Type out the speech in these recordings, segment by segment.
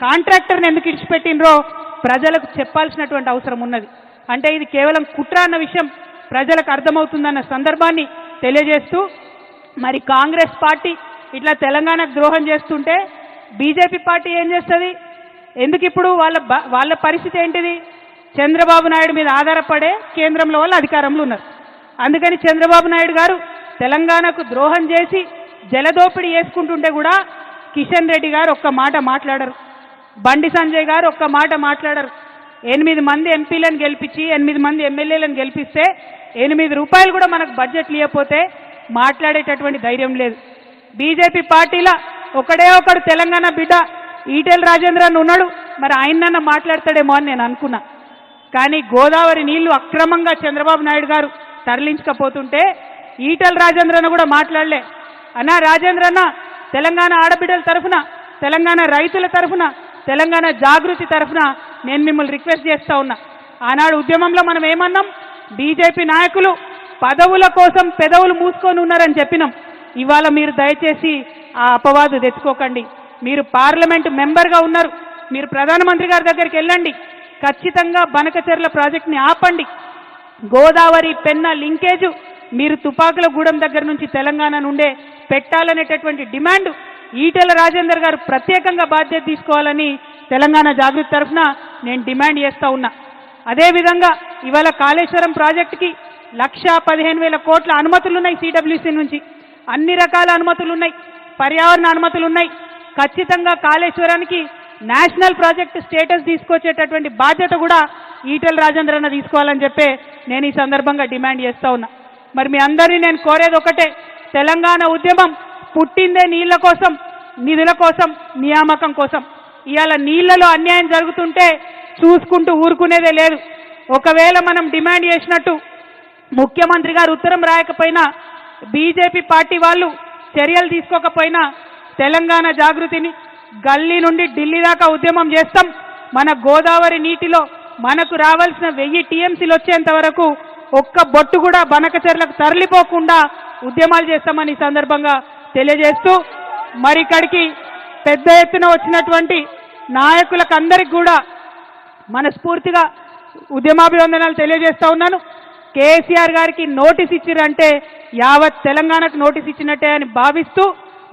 కాంట్రాక్టర్ని ఎందుకు ఇడిచిపెట్టినరో ప్రజలకు చెప్పాల్సినటువంటి అవసరం ఉన్నది. అంటే ఇది కేవలం కుట్ర అన్న విషయం ప్రజలకు అర్థమవుతుందన్న సందర్భాన్ని తెలియజేస్తూ, మరి కాంగ్రెస్ పార్టీ ఇట్లా తెలంగాణకు ద్రోహం చేస్తుంటే బీజేపీ పార్టీ ఏం చేస్తుంది? ఎందుకు ఇప్పుడు వాళ్ళ పరిస్థితి ఏంటిది? చంద్రబాబు నాయుడు మీద ఆధారపడే కేంద్రంలో వాళ్ళు అధికారంలో ఉన్నారు. అందుకని చంద్రబాబు నాయుడు గారు తెలంగాణకు ద్రోహం చేసి జలదోపిడీ చేసుకుంటుంటే కూడా కిషన్ రెడ్డి గారు ఒక్క మాట మాట్లాడరు, బండి సంజయ్ గారు ఒక్క మాట మాట్లాడరు. 8 మంది ఎంపీలను గెలిపించి 8 మంది ఎమ్మెల్యేలను గెలిపిస్తే 8 రూపాయలు కూడా మనకు బడ్జెట్ లేకపోతే మాట్లాడేటటువంటి ధైర్యం లేదు. బీజేపీ పార్టీలో ఒకడే ఒకడు తెలంగాణ బిడ్డ ఈటెల రాజేంద్రన్ ఉన్నాడు, మరి ఆయనన్న మాట్లాడతాడేమో అని నేను అనుకున్నా. కానీ గోదావరి నీళ్లు అక్రమంగా చంద్రబాబు నాయుడు గారు తరలించకపోతుంటే ఈటెల రాజేంద్రన్న కూడా మాట్లాడలే. అన్నా రాజేంద్రన్న, తెలంగాణ ఆడబిడ్డల తరఫున, తెలంగాణ రైతుల తరఫున, తెలంగాణ జాగృతి తరఫున నేను మిమ్మల్ని రిక్వెస్ట్ చేస్తా ఉన్నా. ఆనాడు ఉద్యమంలో మనం ఏమన్నాం? బీజేపీ నాయకులు పదవుల కోసం పెదవులు మూసుకొని ఉన్నారని చెప్పినాం. ఇవాళ మీరు దయచేసి ఆ అపవాదు తెచ్చుకోకండి. మీరు పార్లమెంటు మెంబర్గా ఉన్నారు, మీరు ప్రధానమంత్రి గారి దగ్గరికి వెళ్ళండి, ఖచ్చితంగా బనకచెర్ల ప్రాజెక్ట్ని ఆపండి. గోదావరి పెన్న లింకేజ్ మీరు తుపాకులగూడెం దగ్గర నుంచి తెలంగాణ నుండే పెట్టాలనేటటువంటి డిమాండ్ ఈటెల రాజేందర్ గారు ప్రత్యేకంగా బాధ్యత తీసుకోవాలని తెలంగాణ జాగృతి తరఫున నేను డిమాండ్ చేస్తా ఉన్నా. అదేవిధంగా ఇవాళ కాళేశ్వరం ప్రాజెక్టుకి 1,15,000 కోట్ల అనుమతులు ఉన్నాయి. సిడబ్ల్యూసీ నుంచి అన్ని రకాల అనుమతులు ఉన్నాయి, పర్యావరణ అనుమతులు ఉన్నాయి. ఖచ్చితంగా కాళేశ్వరానికి నేషనల్ ప్రాజెక్ట్ స్టేటస్ తీసుకొచ్చేటటువంటి బాధ్యత కూడా ఈటెల రాజేందర్ అన్న తీసుకోవాలని చెప్పి నేను ఈ సందర్భంగా డిమాండ్ చేస్తా ఉన్నా. మరి మీ అందరినీ నేను కోరేది ఒకటే, తెలంగాణ ఉద్యమం పుట్టిందే నీళ్ల కోసం, నిధుల కోసం, నియామకం కోసం. ఇవాళ నీళ్లలో అన్యాయం జరుగుతుంటే చూసుకుంటూ ఊరుకునేదే లేదు. ఒకవేళ మనం డిమాండ్ చేసినట్టు ముఖ్యమంత్రి గారు ఉత్తరం రాయకపోయినా, బీజేపీ పార్టీ వాళ్ళు చర్యలు తీసుకోకపోయినా తెలంగాణ జాగృతిని గల్లీ నుండి ఢిల్లీ దాకా ఉద్యమం చేస్తాం. మన గోదావరి నీటిలో మనకు రావాల్సిన 1000 టీఎంసీలు వచ్చేంత వరకు ఒక్క బొట్టు కూడా బనకచెర్లకు తరలిపోకుండా ఉద్యమాలు చేస్తామని సందర్భంగా తెలియజేస్తూ, మరి ఇక్కడికి పెద్ద ఎత్తున వచ్చినటువంటి నాయకులకు అందరికి కూడా మనస్ఫూర్తిగా ఉద్యమాభివందనాలు తెలియజేస్తా ఉన్నాను. కేసీఆర్ గారికి నోటీస్ ఇచ్చిరంటే యావత్ తెలంగాణకు నోటీస్ ఇచ్చినట్టే అని భావిస్తూ,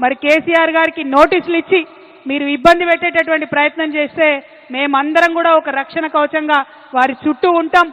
మరి కేసీఆర్ గారికి నోటీసులు ఇచ్చి మీరు ఇబ్బంది పెట్టేటటువంటి ప్రయత్నం చేస్తే మేమందరం కూడా ఒక రక్షణ కవచంగా వారి చుట్టూ ఉంటాం.